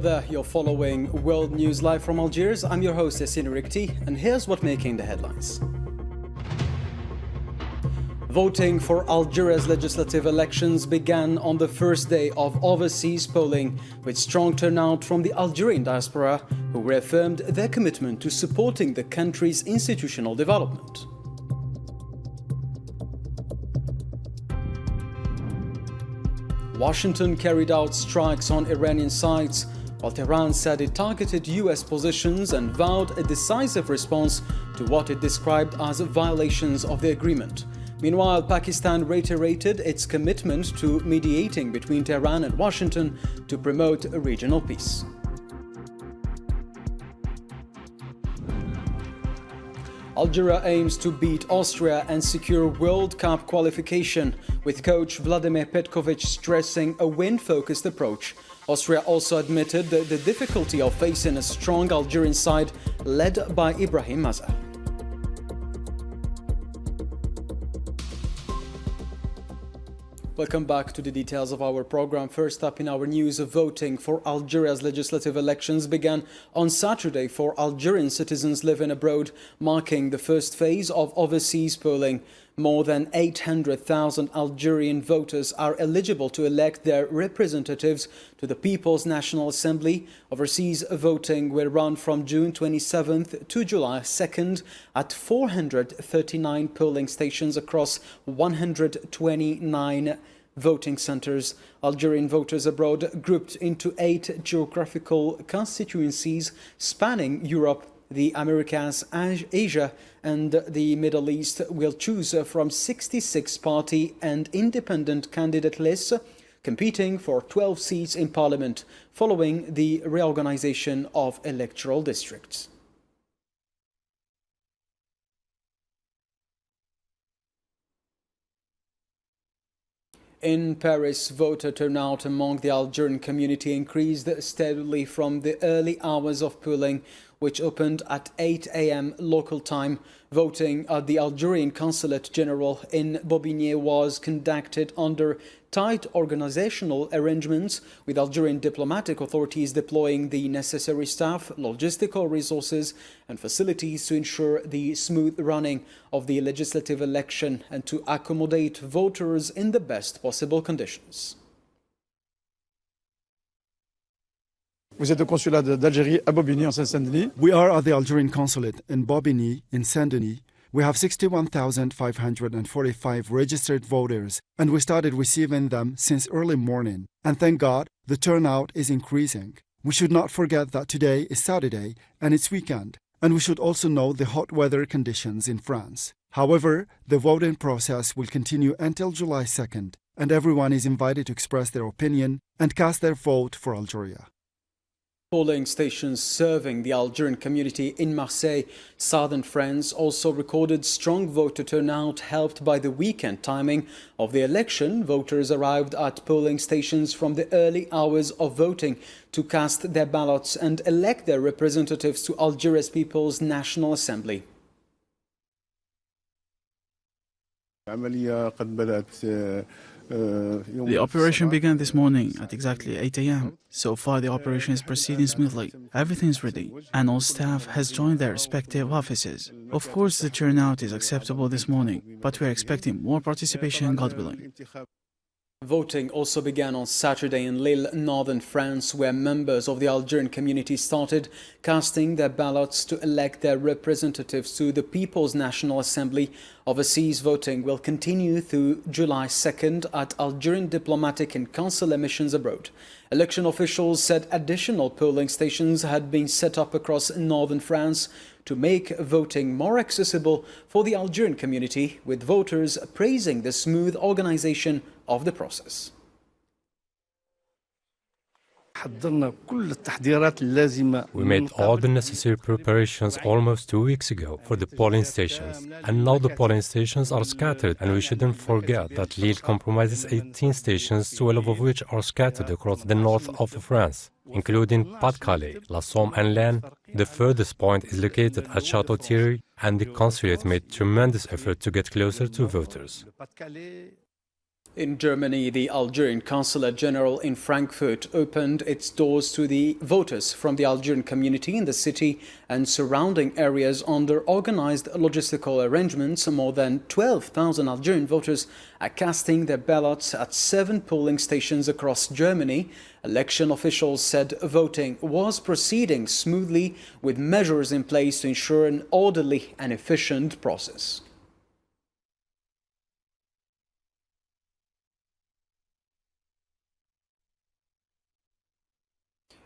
Hello there, you're following World News Live from Algiers. I'm your host, Yassine Rikti, and here's what's making the headlines. Voting for Algeria's legislative elections began on the first day of overseas polling, with strong turnout from the Algerian diaspora, who reaffirmed their commitment to supporting the country's institutional development. Washington carried out strikes on Iranian sites, while Tehran said it targeted US positions and vowed a decisive response to what it described as violations of the agreement. Meanwhile, Pakistan reiterated its commitment to mediating between Tehran and Washington to promote regional peace. Algeria aims to beat Austria and secure World Cup qualification, with coach Vladimir Petkovic stressing a win-focused approach. Austria also admitted the difficulty of facing a strong Algerian side led by Ibrahim Mazar. Welcome back to the details of our program. First up in our news, voting for Algeria's legislative elections began on Saturday for Algerian citizens living abroad, marking the first phase of overseas polling. More than 800,000 Algerian voters are eligible to elect their representatives to the People's National Assembly. Overseas voting will run from June 27th to July 2nd at 439 polling stations across 129 voting centers. Algerian voters abroad, grouped into 8 geographical constituencies spanning Europe, the Americas, Asia and the Middle East, will choose from 66 party and independent candidate lists competing for 12 seats in parliament following the reorganization of electoral districts. In Paris, voter turnout among the Algerian community increased steadily from the early hours of polling, which opened at 8 a.m. local time. Voting at the Algerian Consulate General in Bobigny was conducted under tight organizational arrangements, with Algerian diplomatic authorities deploying the necessary staff, logistical resources and facilities to ensure the smooth running of the legislative election and to accommodate voters in the best possible conditions. Vous êtes au consulat d'Algérie à Bobigny, en Seine-Saint-Denis. We are at the Algerian consulate in Bobigny, in Saint-Denis. We have 61,545 registered voters, and we started receiving them since early morning. And thank God, the turnout is increasing. We should not forget that today is Saturday and it's weekend. And we should also know the hot weather conditions in France. However, the voting process will continue until July 2nd, and everyone is invited to express their opinion and cast their vote for Algeria. Polling stations serving the Algerian community in Marseille, southern France, also recorded strong voter turnout, helped by the weekend timing of the election. Voters arrived at polling stations from the early hours of voting to cast their ballots and elect their representatives to Algeria's People's National Assembly. The operation began this morning at exactly 8 a.m. So far, the operation is proceeding smoothly. Everything is ready, and all staff has joined their respective offices. Of course, the turnout is acceptable this morning, but we are expecting more participation, God willing. Voting also began on Saturday in Lille, northern France, where members of the Algerian community started casting their ballots to elect their representatives to the People's National Assembly. Overseas voting will continue through July 2nd at Algerian diplomatic and consular missions abroad. Election officials said additional polling stations had been set up across northern France to make voting more accessible for the Algerian community, with voters praising the smooth organization of the process. We made all the necessary preparations almost 2 weeks ago for the polling stations, and now the polling stations are scattered, and we shouldn't forget that Lille comprises 18 stations, 12 of which are scattered across the north of France, including Pas-de-Calais, La Somme and Laon. The furthest point is located at Château-Thierry, and the consulate made tremendous effort to get closer to voters. In Germany, the Algerian Consulate General in Frankfurt opened its doors to the voters from the Algerian community in the city and surrounding areas under organized logistical arrangements. More than 12,000 Algerian voters are casting their ballots at 7 polling stations across Germany. Election officials said voting was proceeding smoothly with measures in place to ensure an orderly and efficient process.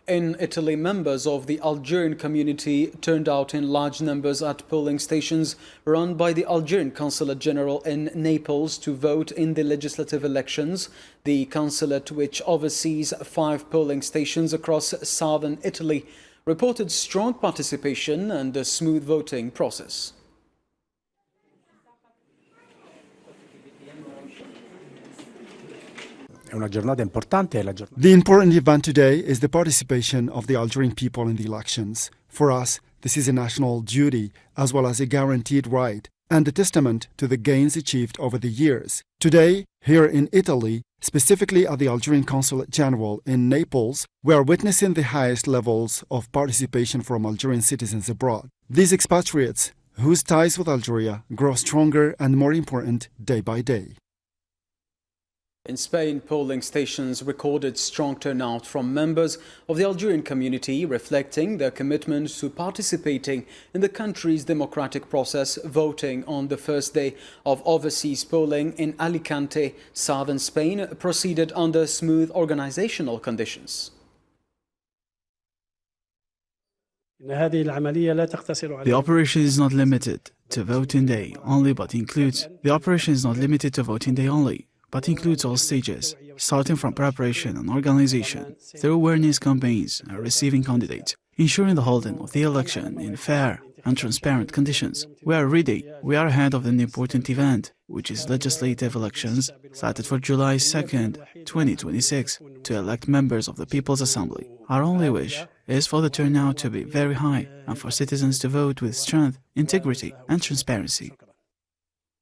In Italy, members of the Algerian community turned out in large numbers at polling stations run by the Algerian Consulate General in Naples to vote in the legislative elections. The consulate, which oversees 5 polling stations across southern Italy, reported strong participation and a smooth voting process. The important event today is the participation of the Algerian people in the elections. For us, this is a national duty as well as a guaranteed right and a testament to the gains achieved over the years. Today, here in Italy, specifically at the Algerian Consulate General in Naples, we are witnessing the highest levels of participation from Algerian citizens abroad. These expatriates, whose ties with Algeria grow stronger and more important day by day. In Spain, polling stations recorded strong turnout from members of the Algerian community, reflecting their commitment to participating in the country's democratic process. Voting on the first day of overseas polling in Alicante, southern Spain, proceeded under smooth organizational conditions. The operation is not limited to voting day only, but includes all stages, starting from preparation and organization, through awareness campaigns and receiving candidates, ensuring the holding of the election in fair and transparent conditions. We are ready. We are ahead of an important event, which is legislative elections, started for July 2nd, 2026, to elect members of the People's Assembly. Our only wish is for the turnout to be very high and for citizens to vote with strength, integrity, and transparency.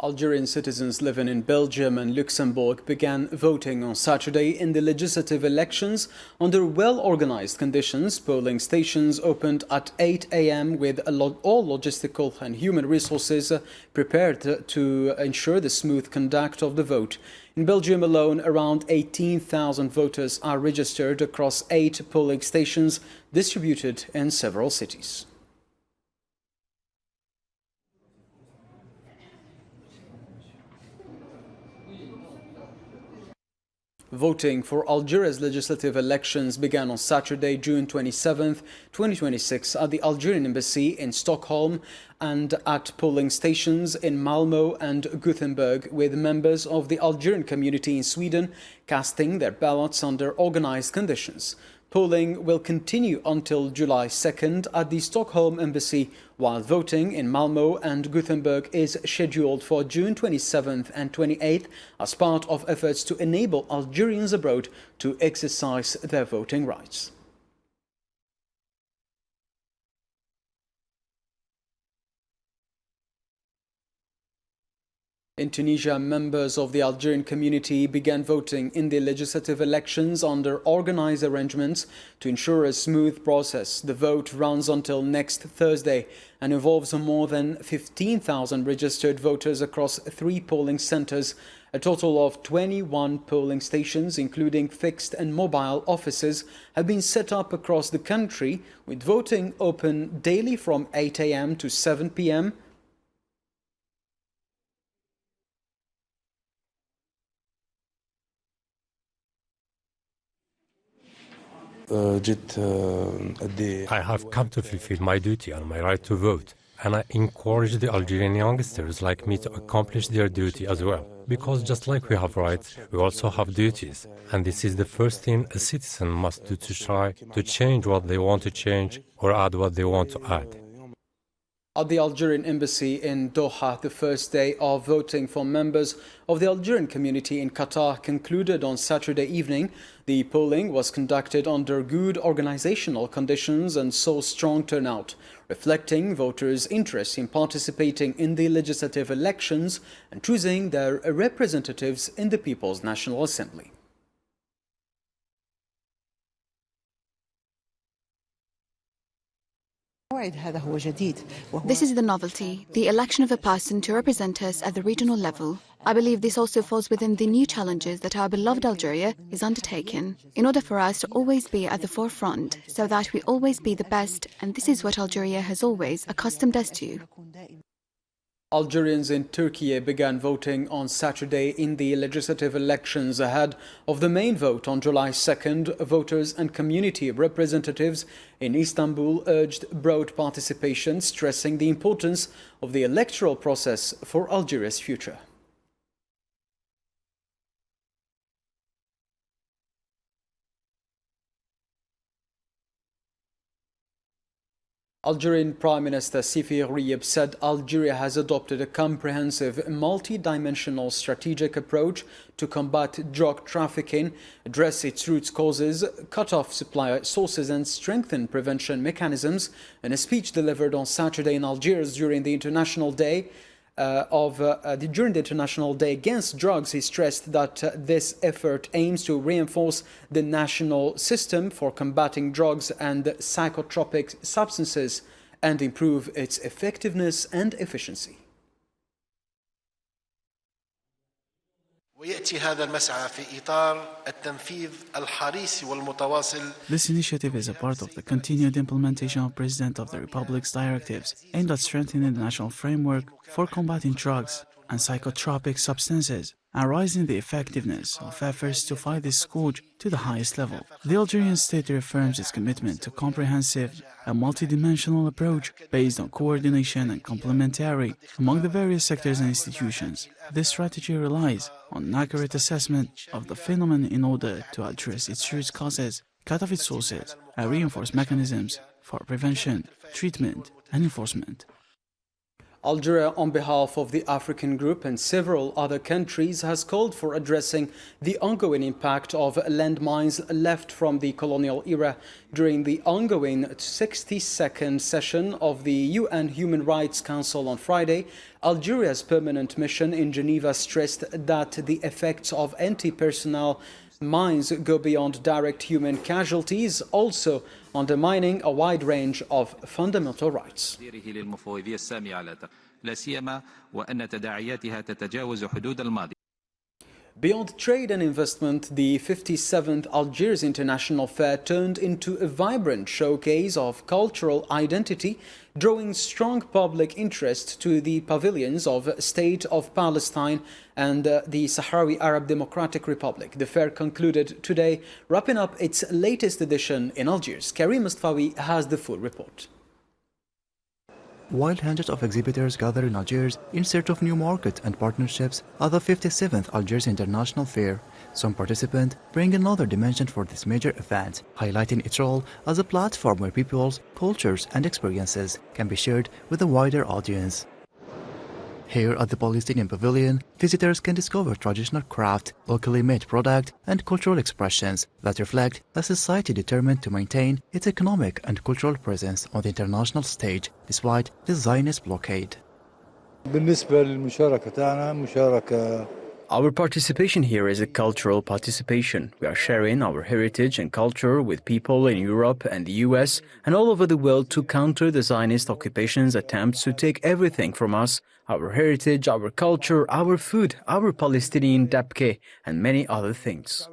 Algerian citizens living in Belgium and Luxembourg began voting on Saturday in the legislative elections under well-organized conditions. Polling stations opened at 8 a.m. with all logistical and human resources prepared to ensure the smooth conduct of the vote. In Belgium alone, around 18,000 voters are registered across 8 polling stations distributed in several cities. Voting for Algeria's legislative elections began on Saturday, June 27, 2026, at the Algerian embassy in Stockholm and at polling stations in Malmö and Gothenburg, with members of the Algerian community in Sweden casting their ballots under organized conditions. Polling will continue until July 2nd at the Stockholm embassy, while voting in Malmö and Gothenburg is scheduled for June 27th and 28th as part of efforts to enable Algerians abroad to exercise their voting rights. In Tunisia, members of the Algerian community began voting in the legislative elections under organized arrangements to ensure a smooth process. The vote runs until next Thursday and involves more than 15,000 registered voters across 3 polling centers. A total of 21 polling stations, including fixed and mobile offices, have been set up across the country, with voting open daily from 8 a.m. to 7 p.m. I have come to fulfill my duty and my right to vote, and I encourage the Algerian youngsters like me to accomplish their duty as well. Because just like we have rights, we also have duties, and this is the first thing a citizen must do to try to change what they want to change or add what they want to add. At the Algerian embassy in Doha, the first day of voting for members of the Algerian community in Qatar concluded on Saturday evening. The polling was conducted under good organizational conditions and saw strong turnout, reflecting voters' interest in participating in the legislative elections and choosing their representatives in the People's National Assembly. This is the novelty, the election of a person to represent us at the regional level. I believe this also falls within the new challenges that our beloved Algeria is undertaking, in order for us to always be at the forefront, so that we always be the best, and this is what Algeria has always accustomed us to. Algerians in Turkey began voting on Saturday in the legislative elections ahead of the main vote on July 2nd. Voters and community representatives in Istanbul urged broad participation, stressing the importance of the electoral process for Algeria's future. Algerian Prime Minister Sifiri said Algeria has adopted a comprehensive, multi-dimensional strategic approach to combat drug trafficking, address its root causes, cut off supply sources and strengthen prevention mechanisms. In a speech delivered on Saturday in Algiers during the International Day Against Drugs, he stressed that this effort aims to reinforce the national system for combating drugs and psychotropic substances and improve its effectiveness and efficiency. ويأتي هذا المسعى في إطار التنفيذ الحريص والمتواصل. This initiative is a part of the continued implementation of President of the Republic's directives aimed at strengthening the national framework for combating drugs and psychotropic substances and raising the effectiveness of efforts to fight this scourge to the highest level. The Algerian state reaffirms its commitment to comprehensive and multidimensional approach based on coordination and complementarity among the various sectors and institutions. This strategy relies on an accurate assessment of the phenomenon in order to address its root causes, cut off its sources, and reinforce mechanisms for prevention, treatment, and enforcement. Algeria, on behalf of the African Group and several other countries, has called for addressing the ongoing impact of landmines left from the colonial era. During the ongoing 62nd session of the UN Human Rights Council on Friday, Algeria's permanent mission in Geneva stressed that the effects of anti-personnel mines go beyond direct human casualties, also undermining a wide range of fundamental rights. Beyond trade and investment, the 57th Algiers International Fair turned into a vibrant showcase of cultural identity, drawing strong public interest to the pavilions of State of Palestine and the Sahrawi Arab Democratic Republic. The fair concluded today, wrapping up its latest edition in Algiers. Karim Mustafawi has the full report. While hundreds of exhibitors gather in Algiers in search of new markets and partnerships at the 57th Algiers International Fair, some participants bring another dimension for this major event, highlighting its role as a platform where peoples, cultures and experiences can be shared with a wider audience. Here at the Palestinian Pavilion, visitors can discover traditional craft, locally made product and cultural expressions that reflect a society determined to maintain its economic and cultural presence on the international stage despite the Zionist blockade. Our participation here is a cultural participation. We are sharing our heritage and culture with people in Europe and the US and all over the world to counter the Zionist occupation's attempts to take everything from us, our heritage, our culture, our food, our Palestinian dabke, and many other things.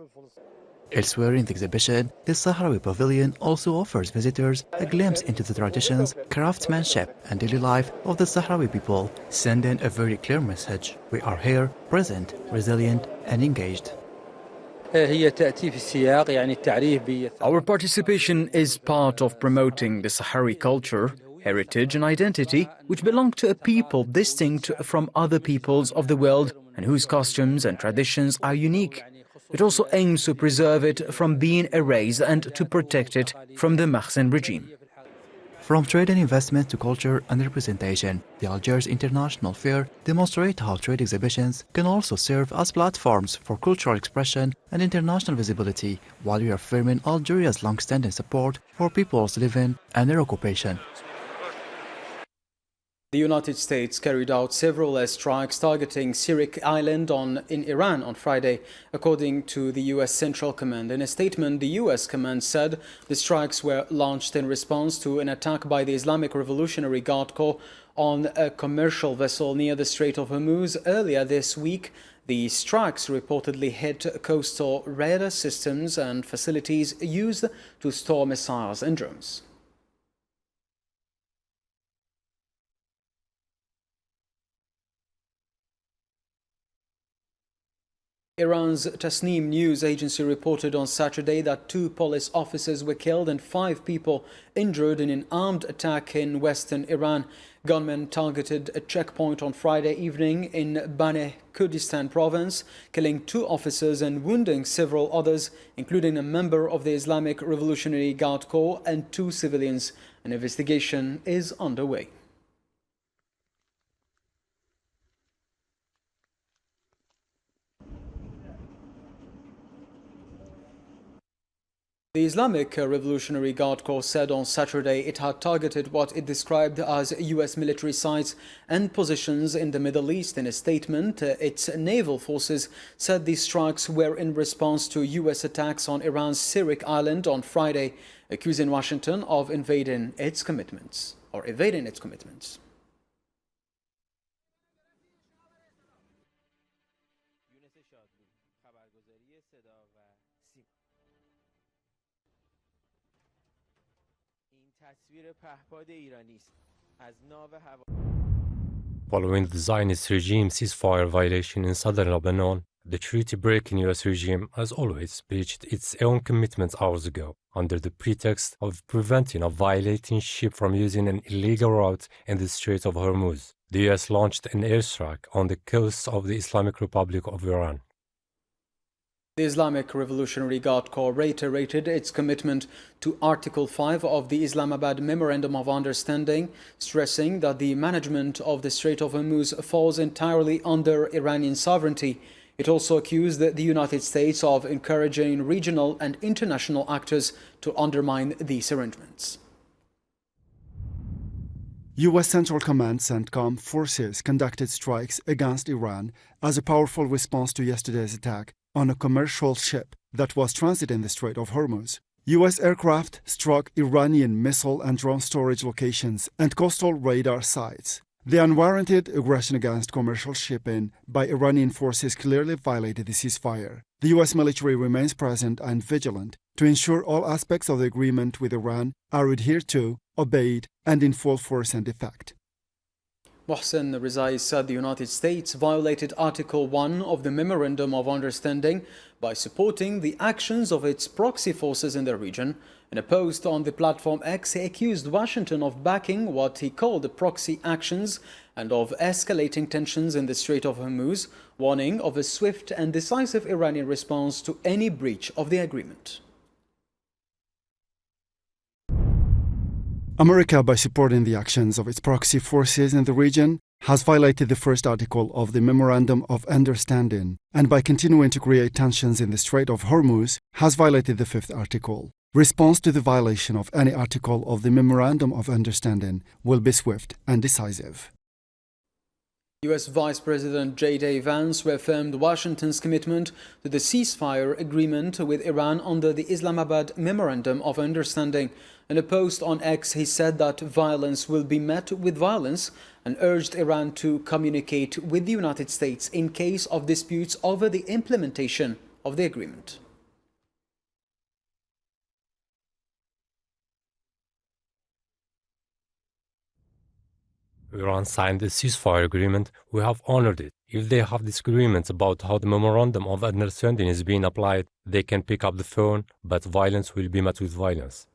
Elsewhere in the exhibition, the Sahrawi Pavilion also offers visitors a glimpse into the traditions, craftsmanship and daily life of the Sahrawi people, sending a very clear message. We are here, present, resilient and engaged. Our participation is part of promoting the Sahrawi culture, heritage and identity, which belong to a people distinct from other peoples of the world and whose costumes and traditions are unique. It also aims to preserve it from being erased and to protect it from the Mahsen regime. From trade and investment to culture and representation, the Algiers International Fair demonstrates how trade exhibitions can also serve as platforms for cultural expression and international visibility, while reaffirming Algeria's long-standing support for peoples living and their occupation. The United States carried out several airstrikes targeting Sirik Island in Iran on Friday, according to the U.S. Central Command. In a statement, the U.S. Command said the strikes were launched in response to an attack by the Islamic Revolutionary Guard Corps on a commercial vessel near the Strait of Hormuz earlier this week. The strikes reportedly hit coastal radar systems and facilities used to store missiles and drones. Iran's Tasnim news agency reported on Saturday that 2 police officers were killed and 5 people injured in an armed attack in western Iran. Gunmen targeted a checkpoint on Friday evening in Baneh Kurdistan province, killing 2 officers and wounding several others, including a member of the Islamic Revolutionary Guard Corps and 2 civilians. An investigation is underway. The Islamic Revolutionary Guard Corps said on Saturday it had targeted what it described as U.S. military sites and positions in the Middle East. In a statement, its naval forces said these strikes were in response to U.S. attacks on Iran's Sirik Island on Friday, accusing Washington of evading its commitments. Following the Zionist regime ceasefire violation in southern Lebanon, the treaty-breaking U.S. regime, as always, breached its own commitments hours ago, under the pretext of preventing a violating ship from using an illegal route in the Strait of Hormuz. The U.S. launched an airstrike on the coast of the Islamic Republic of Iran. The Islamic Revolutionary Guard Corps reiterated its commitment to Article 5 of the Islamabad Memorandum of Understanding, stressing that the management of the Strait of Hormuz falls entirely under Iranian sovereignty. It also accused the United States of encouraging regional and international actors to undermine these arrangements. U.S. Central Command CENTCOM forces conducted strikes against Iran as a powerful response to yesterday's attack on a commercial ship that was transiting the Strait of Hormuz. U.S. aircraft struck Iranian missile and drone storage locations and coastal radar sites. The unwarranted aggression against commercial shipping by Iranian forces clearly violated the ceasefire. The U.S. military remains present and vigilant to ensure all aspects of the agreement with Iran are adhered to, obeyed, and in full force and effect. Mohsen Rizai said the United States violated Article 1 of the Memorandum of Understanding by supporting the actions of its proxy forces in the region. In a post on the platform X, he accused Washington of backing what he called the proxy actions and of escalating tensions in the Strait of Hormuz, warning of a swift and decisive Iranian response to any breach of the agreement. America, by supporting the actions of its proxy forces in the region, has violated the first article of the Memorandum of Understanding, and by continuing to create tensions in the Strait of Hormuz, has violated the fifth article. Response to the violation of any article of the Memorandum of Understanding will be swift and decisive. U.S. Vice President J.D. Vance reaffirmed Washington's commitment to the ceasefire agreement with Iran under the Islamabad Memorandum of Understanding. In a post on X, he said that violence will be met with violence and urged Iran to communicate with the United States in case of disputes over the implementation of the agreement. Iran signed the ceasefire agreement, we have honored it. If they have disagreements about how the Memorandum of Understanding is being applied, they can pick up the phone, but violence will be met with violence.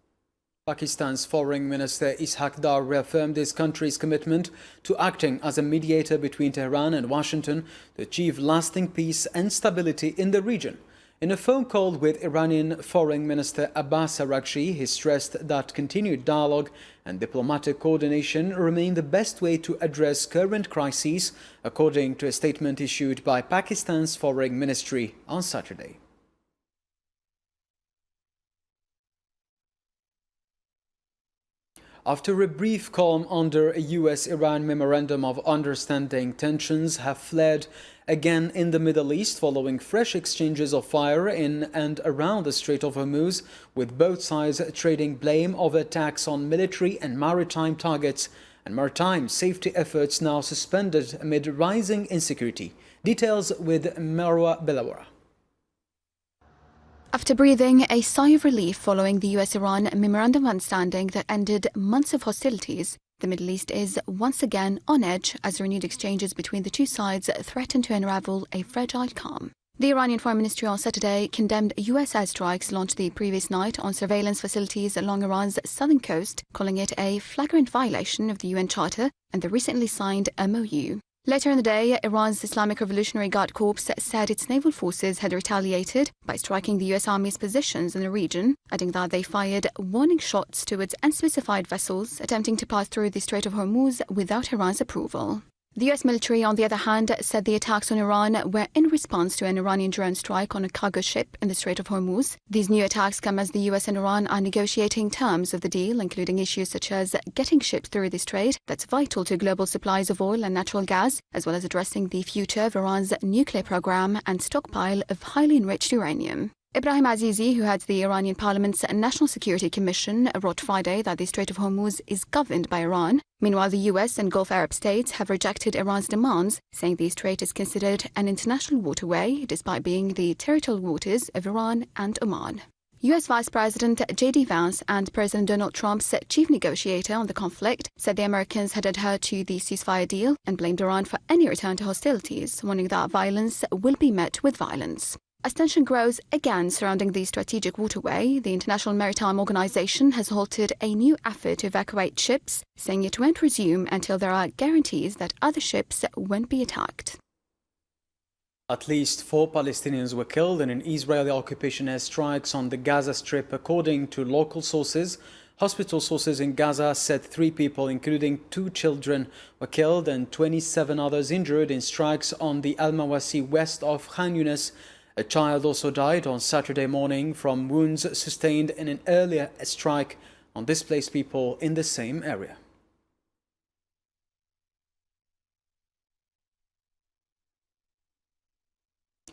Pakistan's Foreign Minister Ishaq Dar reaffirmed his country's commitment to acting as a mediator between Tehran and Washington to achieve lasting peace and stability in the region. In a phone call with Iranian Foreign Minister Abbas Araghchi, he stressed that continued dialogue and diplomatic coordination remain the best way to address current crises, according to a statement issued by Pakistan's Foreign Ministry on Saturday. After a brief calm under a US-Iran Memorandum of Understanding, tensions have flared again in the Middle East following fresh exchanges of fire in and around the Strait of Hormuz, with both sides trading blame of attacks on military and maritime targets and maritime safety efforts now suspended amid rising insecurity. Details with Marwa Belawara. After breathing a sigh of relief following the US-Iran Memorandum of Understanding that ended months of hostilities, the Middle East is once again on edge as renewed exchanges between the two sides threaten to unravel a fragile calm. The Iranian Foreign Ministry on Saturday condemned US airstrikes launched the previous night on surveillance facilities along Iran's southern coast, calling it a flagrant violation of the UN Charter and the recently signed MOU. Later in the day, Iran's Islamic Revolutionary Guard Corps said its naval forces had retaliated by striking the US Army's positions in the region, adding that they fired warning shots towards unspecified vessels attempting to pass through the Strait of Hormuz without Iran's approval. The US military, on the other hand, said the attacks on Iran were in response to an Iranian drone strike on a cargo ship in the Strait of Hormuz. These new attacks come as the US and Iran are negotiating terms of the deal, including issues such as getting ships through the strait that's vital to global supplies of oil and natural gas, as well as addressing the future of Iran's nuclear program and stockpile of highly enriched uranium. Ibrahim Azizi, who heads the Iranian Parliament's National Security Commission, wrote Friday that the Strait of Hormuz is governed by Iran. Meanwhile, the US and Gulf Arab states have rejected Iran's demands, saying the strait is considered an international waterway, despite being the territorial waters of Iran and Oman. US Vice President J.D. Vance and President Donald Trump's chief negotiator on the conflict said the Americans had adhered to the ceasefire deal and blamed Iran for any return to hostilities, warning that violence will be met with violence. As tension grows again surrounding the strategic waterway, the International Maritime Organization has halted a new effort to evacuate ships, saying it won't resume until there are guarantees that other ships won't be attacked. At least 4 Palestinians were killed in an Israeli occupation airstrikes on the Gaza Strip, according to local sources. Hospital sources in Gaza said 3 people, including 2 children, were killed and 27 others injured in strikes on the Al-Mawasi west of Khan Yunis. A child also died on Saturday morning from wounds sustained in an earlier strike on displaced people in the same area.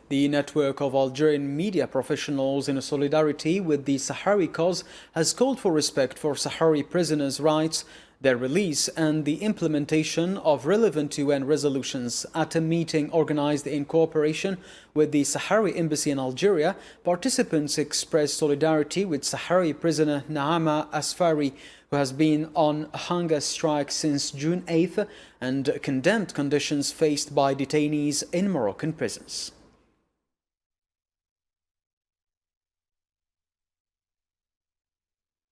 The network of Algerian media professionals, in solidarity with the Sahrawi cause, has called for respect for Sahrawi prisoners' rights, their release and the implementation of relevant UN resolutions. At a meeting organized in cooperation with the Sahrawi embassy in Algeria, participants expressed solidarity with Sahrawi prisoner Naama Asfari, who has been on hunger strike since June 8th, and condemned conditions faced by detainees in Moroccan prisons.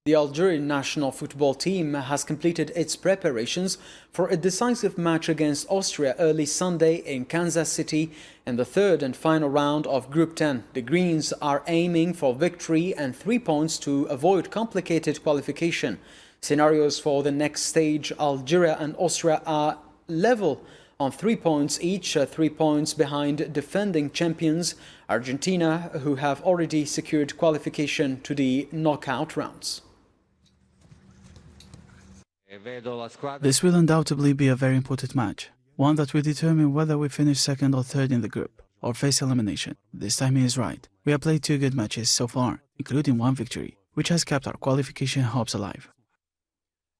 The Algerian national football team has completed its preparations for a decisive match against Austria early Sunday in Kansas City in the third and final round of Group 10. The Greens are aiming for victory and 3 points to avoid complicated qualification. Scenarios for the next stage: Algeria and Austria are level on 3 points each, 3 points behind defending champions Argentina, who have already secured qualification to the knockout rounds. This will undoubtedly be a very important match, one that will determine whether we finish second or third in the group or face elimination. This time he is right. We have played 2 good matches so far, including 1 victory, which has kept our qualification hopes alive.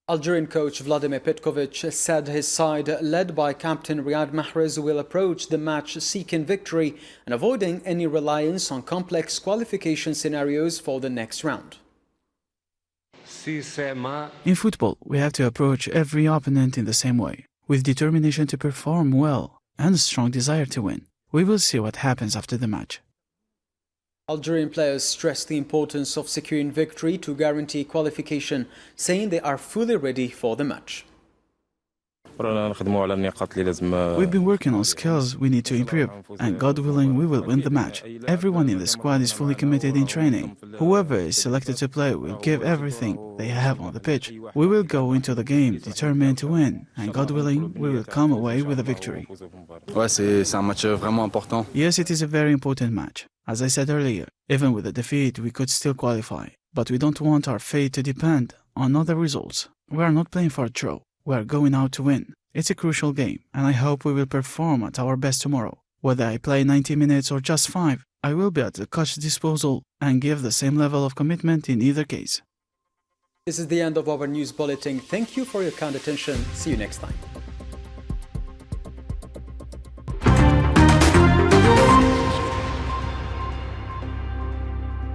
Algerian coach Vladimir Petkovic said his side, led by captain Riyad Mahrez, will approach the match seeking victory and avoiding any reliance on complex qualification scenarios for the next round. In football, we have to approach every opponent in the same way, with determination to perform well and a strong desire to win. We will see what happens after the match. Algerian players stressed the importance of securing victory to guarantee qualification, saying they are fully ready for the match. We've been working on skills we need to improve, and God willing, we will win the match. Everyone in the squad is fully committed in training. Whoever is selected to play will give everything they have on the pitch. We will go into the game determined to win, and God willing, we will come away with a victory. Yes, it is a very important match. As I said earlier, even with a defeat, we could still qualify. But we don't want our fate to depend on other results. We are not playing for a draw. We are going out to win. It's a crucial game, and I hope we will perform at our best tomorrow. Whether I play 90 minutes or just 5, I will be at the coach's disposal and give the same level of commitment in either case. This is the end of our news bulletin. Thank you for your kind attention. See you next time.